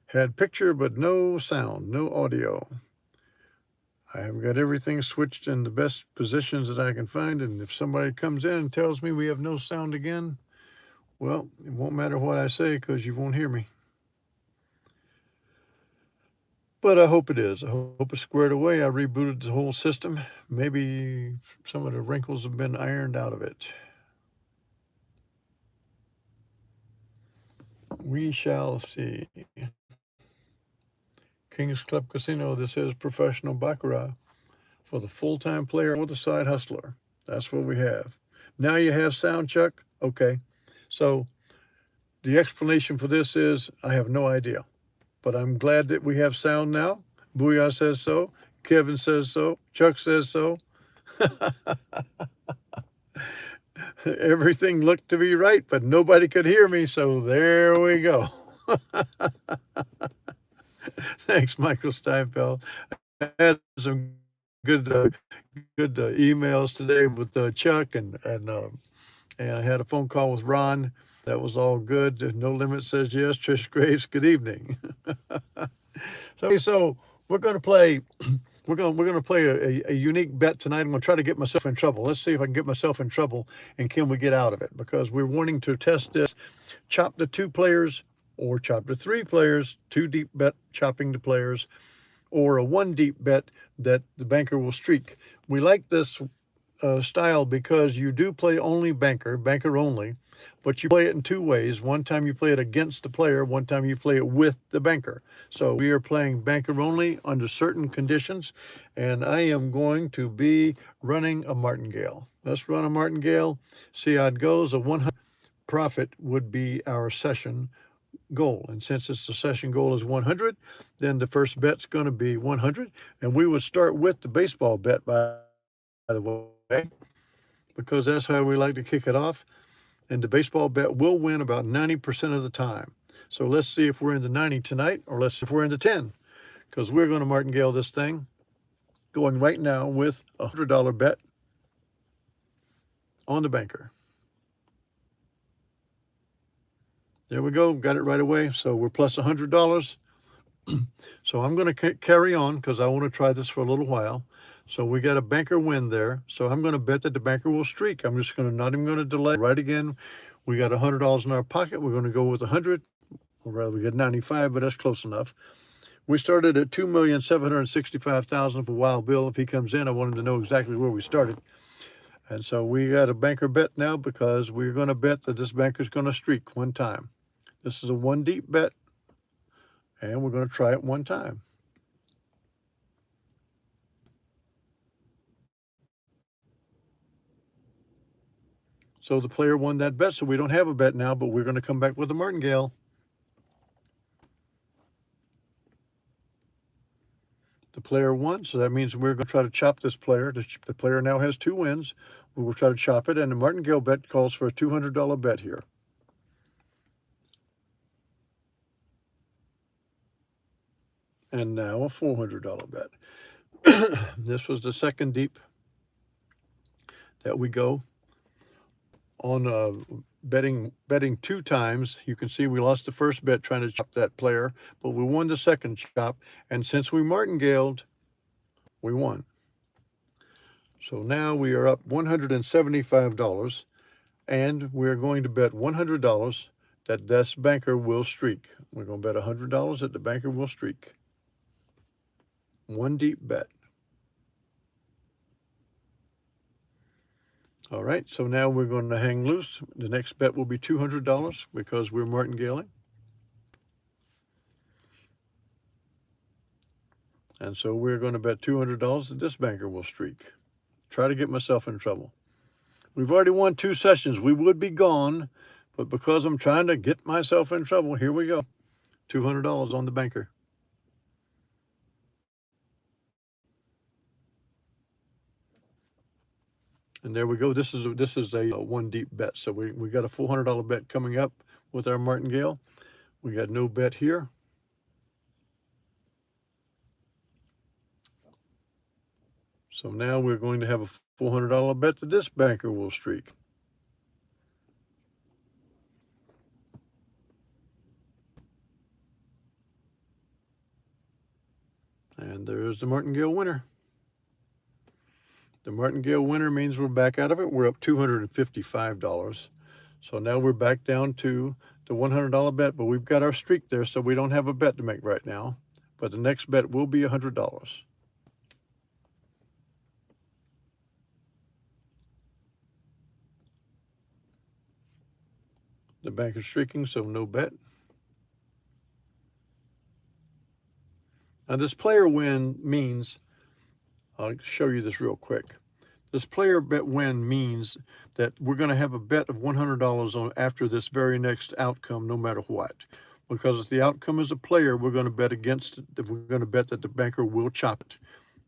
Had picture, but no sound, no audio. I have got everything switched in the best positions that I can find, and if somebody comes in and tells me we have no sound again, well, it won't matter what I say because you won't hear me. But I hope it is. I hope it's squared away. I rebooted the whole system. Maybe some of the wrinkles have been ironed out of it. We shall see. Kings Club Casino, this is professional baccarat for the full-time player or the side hustler. That's what we have. Now you have sound, Chuck? Okay. So the explanation for this is I have no idea. But I'm glad that we have sound now. Booyah says so. Kevin says so. Chuck says so. Everything looked to be right, but nobody could hear me, so there we go. Thanks, Michael Steinfeld. I had some good emails today with Chuck, and I had a phone call with Ron. That was all good. No Limit says yes. Trish Graves, good evening. So we're going to play. We're going to play a unique bet tonight. I'm going to try to get myself in trouble. Let's see if I can get myself in trouble, and can we get out of it? Because we're wanting to test this. Chop the 2 players or chop the 3 players. 2 deep bet chopping the players, or a 1 deep bet that the banker will streak. We like this style because you do play only banker only, but you play it in 2 ways. One time you play it against the player, one time you play it with the banker. So we are playing banker only under certain conditions, and I am going to be running a martingale. Let's run a martingale, see how it goes. A 100 profit would be our session goal. And since the session goal is 100, then the first bet's going to be 100. And we would start with the baseball bet, by the way, because that's how we like to kick it off. And the baseball bet will win about 90% of the time. So let's see if we're in the 90 tonight, or let's see if we're in the 10, because we're going to martingale this thing, going right now with a $100 bet on the banker. There we go. Got it right away. So we're plus $100. So I'm going to carry on because I want to try this for a little while. So we got a banker win there. So I'm going to bet that the banker will streak. I'm just not even going to delay. Right again, we got $100 in our pocket. We're going to go with 100, or rather we get 95, but that's close enough. We started at 2,765,000 for Wild Bill. If he comes in, I want him to know exactly where we started. And so we got a banker bet now because we're going to bet that this banker is going to streak 1 time. This is a 1 deep bet, and we're going to try it 1 time. So the player won that bet, so we don't have a bet now, but we're going to come back with a martingale. The player won, so that means we're going to try to chop this player. The player now has 2 wins. We will try to chop it, and the martingale bet calls for a $200 bet here. And now a $400 bet. This was the second deep that we go on betting 2 times. You can see we lost the first bet trying to chop that player, but we won the second chop. And since we martingaled, we won. So now we are up $175, and we're going to bet $100 that this banker will streak. We're going to bet $100 that the banker will streak. 1 deep bet. All right, so now we're going to hang loose. The next bet will be $200 because we're martingaling. And so we're going to bet $200 that this banker will streak. Try to get myself in trouble. We've already won 2 sessions. We would be gone, but because I'm trying to get myself in trouble, here we go. $200 on the banker. And there we go. This is a 1 deep bet. So we got a $400 bet coming up with our martingale. We got no bet here. So now we're going to have a $400 bet that this banker will streak. And there's the Martingale winner. The Martingale winner means we're back out of it. We're up $255. So now we're back down to the $100 bet, but we've got our streak there, so we don't have a bet to make right now. But the next bet will be $100. The bank is streaking, so no bet. Now this player win means, I'll show you this real quick. This player bet win means that we're going to have a bet of $100 on after this very next outcome, no matter what. Because if the outcome is a player, we're going to bet against it. We're going to bet that the banker will chop it.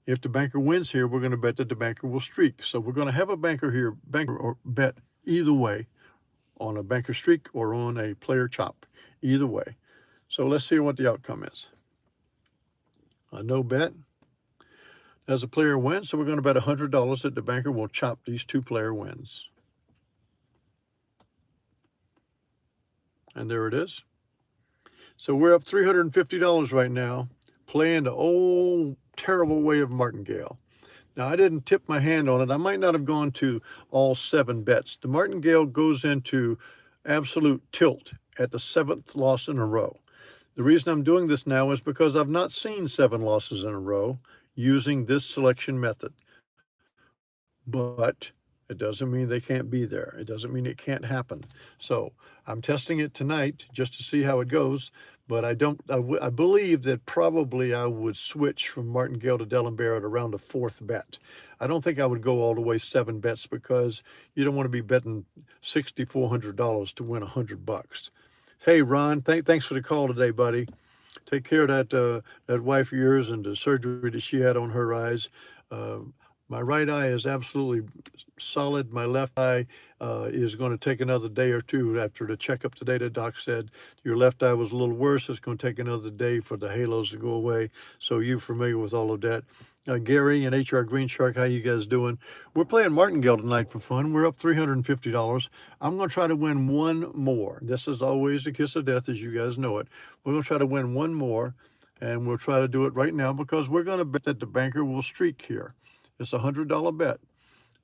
If the banker wins here, we're going to bet that the banker will streak. So we're going to have a banker here, banker or bet either way on a banker streak or on a player chop, either way. So let's see what the outcome is. A no bet. As a player wins, so we're going to bet $100 that the banker will chop these two player wins. And there it is. So we're up $350 right now, playing the old terrible way of Martingale. Now, I didn't tip my hand on it. I might not have gone to all 7 bets. The Martingale goes into absolute tilt at the 7th loss in a row. The reason I'm doing this now is because I've not seen 7 losses in a row using this selection method. But it doesn't mean they can't be there. It doesn't mean it can't happen. So I'm testing it tonight just to see how it goes. But I believe that probably I would switch from Martingale to D'Alembert at around the 4th bet. I don't think I would go all the way 7 bets because you don't want to be betting $6,400 to win $100. Hey, Ron, thanks for the call today, buddy. Take care of that wife of yours and the surgery that she had on her eyes. My right eye is absolutely solid. My left eye is going to take another day or two after the checkup today. The doc said your left eye was a little worse. It's going to take another day for the halos to go away. So you're familiar with all of that. Gary and HR Green Shark, how you guys doing? We're playing Martingale tonight for fun. We're up $350. I'm going to try to win one more. This is always the kiss of death, as you guys know it. We're going to try to win one more, and we'll try to do it right now because we're going to bet that the banker will streak here. It's a $100 bet.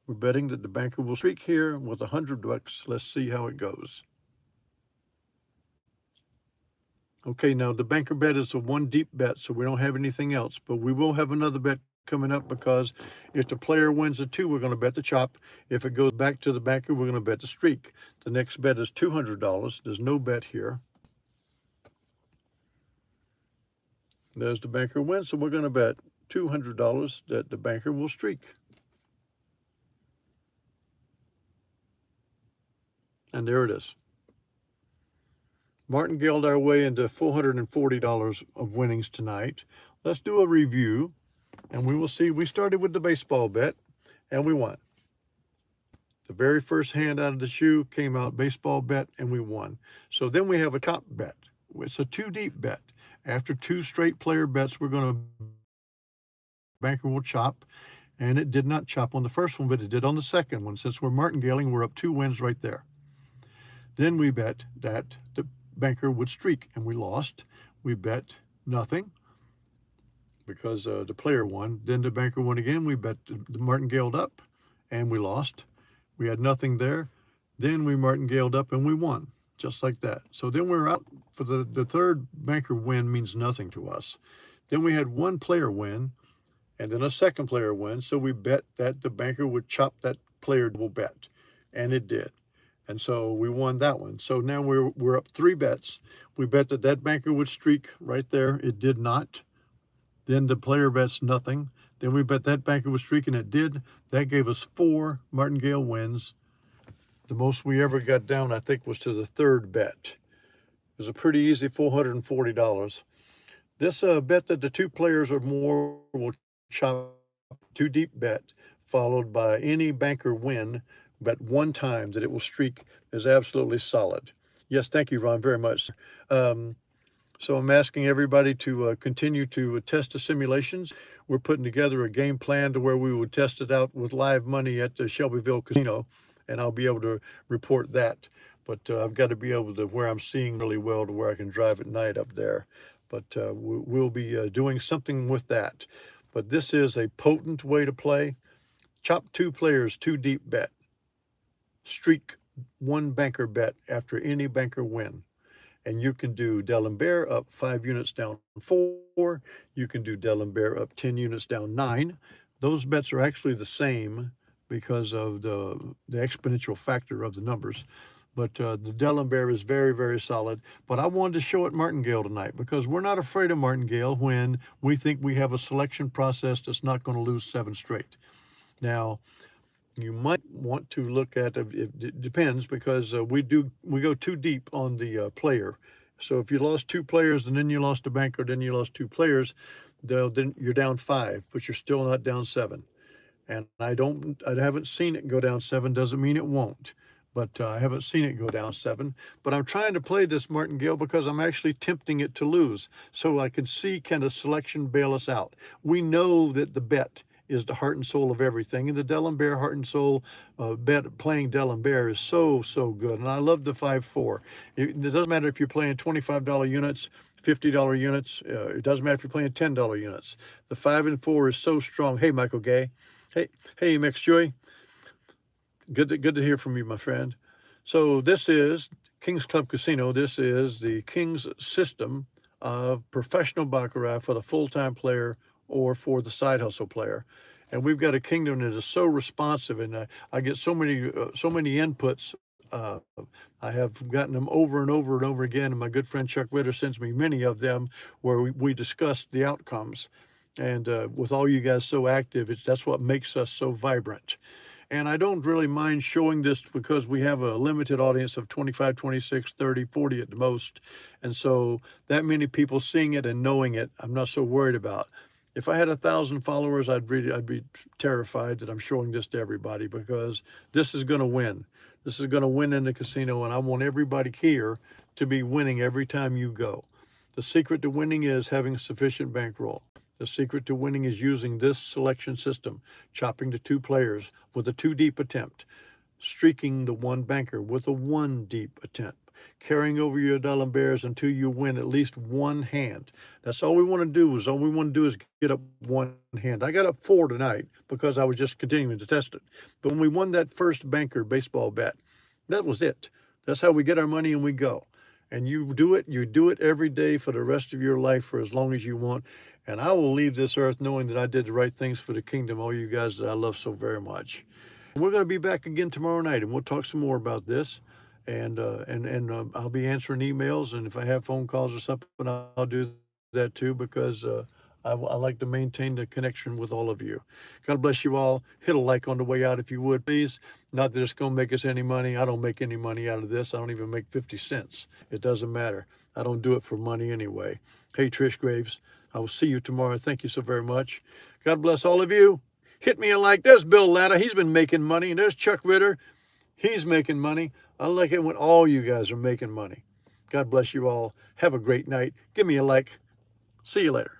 We're betting that the banker will streak here with $100. Let's see how it goes. Okay, now the banker bet is a 1 deep bet, so we don't have anything else, but we will have another bet coming up because if the player wins a 2, we're going to bet the chop. If it goes back to the banker, we're going to bet the streak. The next bet is $200. There's no bet here. There's the banker win, so we're going to bet $200 that the banker will streak. And there it is. Martingaled our way into $440 of winnings tonight. Let's do a review, and we will see. We started with the baseball bet, and we won. The very first hand out of the shoe came out baseball bet, and we won. So then we have a top bet. It's a 2 deep bet. After 2 straight player bets, we're going to banker will chop, and it did not chop on the first one, but it did on the second one. Since we're martingaling, we're up 2 wins right there. Then we bet that the banker would streak, and we lost. We bet nothing because the player won. Then the banker won again. We bet the martingaled up, and we lost. We had nothing there. Then we martingaled up, and we won, just like that. So then we're out for the third banker win means nothing to us. Then we had 1 player win, and then a second player win. So we bet that the banker would chop that player double bet, and it did. And so we won that one. So now we're up 3 bets. We bet that that banker would streak right there. It did not. Then the player bets nothing. Then we bet that banker would streak, and it did. That gave us 4 martingale wins. The most we ever got down, I think, was to the 3rd bet. It was a pretty easy $440. This bet that the 2 players or more will chop 2 deep bet, followed by any banker win, bet 1 time that it will streak, is absolutely solid. Yes, thank you, Ron, very much. So I'm asking everybody to continue to test the simulations. We're putting together a game plan to where we would test it out with live money at the Shelbyville Casino, and I'll be able to report that. But I've got to be able to, where I'm seeing really well, to where I can drive at night up there. but we'll be doing something with that. But this is a potent way to play. Chop 2 players, 2 deep bet. Streak 1 banker bet after any banker win. And you can do D'Alembert up 5 units down 4. You can do D'Alembert up 10 units down 9. Those bets are actually the same because of the exponential factor of the numbers. But the D'Alembert is very, very solid. But I wanted to show it Martingale tonight because we're not afraid of Martingale when we think we have a selection process that's not going to lose 7 straight. Now, you might want to look at it depends because we go too deep on the player. So if you lost 2 players and then you lost a banker, then you lost 2 players, then you're down 5, but you're still not down 7. And I haven't seen it go down 7. Doesn't mean it won't, but I haven't seen it go down 7. But I'm trying to play this Martingale because I'm actually tempting it to lose, so I can see, can the selection bail us out? We know that the bet is the heart and soul of everything. And the D'Alembert heart and soul bet playing D'Alembert is so, so good. And I love the 5-4. It doesn't matter if you're playing $25 units, $50 units. It doesn't matter if you're playing $10 units. The 5 and 4 is so strong. Hey, Michael Gay. Hey, Max Joy. Good to hear from you, my friend. So this is Kings Club Casino. This is the Kings system of professional baccarat for the full-time player or for the side hustle player. And we've got a kingdom that is so responsive, and I get so many inputs. I have gotten them over and over and over again, and my good friend Chuck Ritter sends me many of them where we discuss the outcomes. And with all you guys so active, that's what makes us so vibrant. And I don't really mind showing this because we have a limited audience of 25, 26, 30, 40 at the most. And so that many people seeing it and knowing it, I'm not so worried about. If I had 1,000 followers, I'd be terrified that I'm showing this to everybody because this is going to win. This is going to win in the casino, and I want everybody here to be winning every time you go. The secret to winning is having sufficient bankroll. The secret to winning is using this selection system, chopping to 2 players with a 2 deep attempt, streaking the 1 banker with a 1 deep attempt, carrying over your D'Alemberts until you win at least 1 hand. That's all we want to do. All we want to do is get up 1 hand. I got up 4 tonight because I was just continuing to test it. But when we won that first banker baseball bet, that was it. That's how we get our money and we go. And you do it every day for the rest of your life for as long as you want. And I will leave this earth knowing that I did the right things for the kingdom, all you guys that I love so very much. And we're going to be back again tomorrow night, and we'll talk some more about this. And I'll be answering emails, and if I have phone calls or something, I'll do that too because I like to maintain the connection with all of you. God bless you all. Hit a like on the way out if you would, please. Not that it's going to make us any money. I don't make any money out of this. I don't even make 50 cents. It doesn't matter. I don't do it for money anyway. Hey, Trish Graves, I will see you tomorrow. Thank you so very much. God bless all of you. Hit me a like. There's Bill Latta. He's been making money. And there's Chuck Ritter. He's making money. I like it when all you guys are making money. God bless you all. Have a great night. Give me a like. See you later.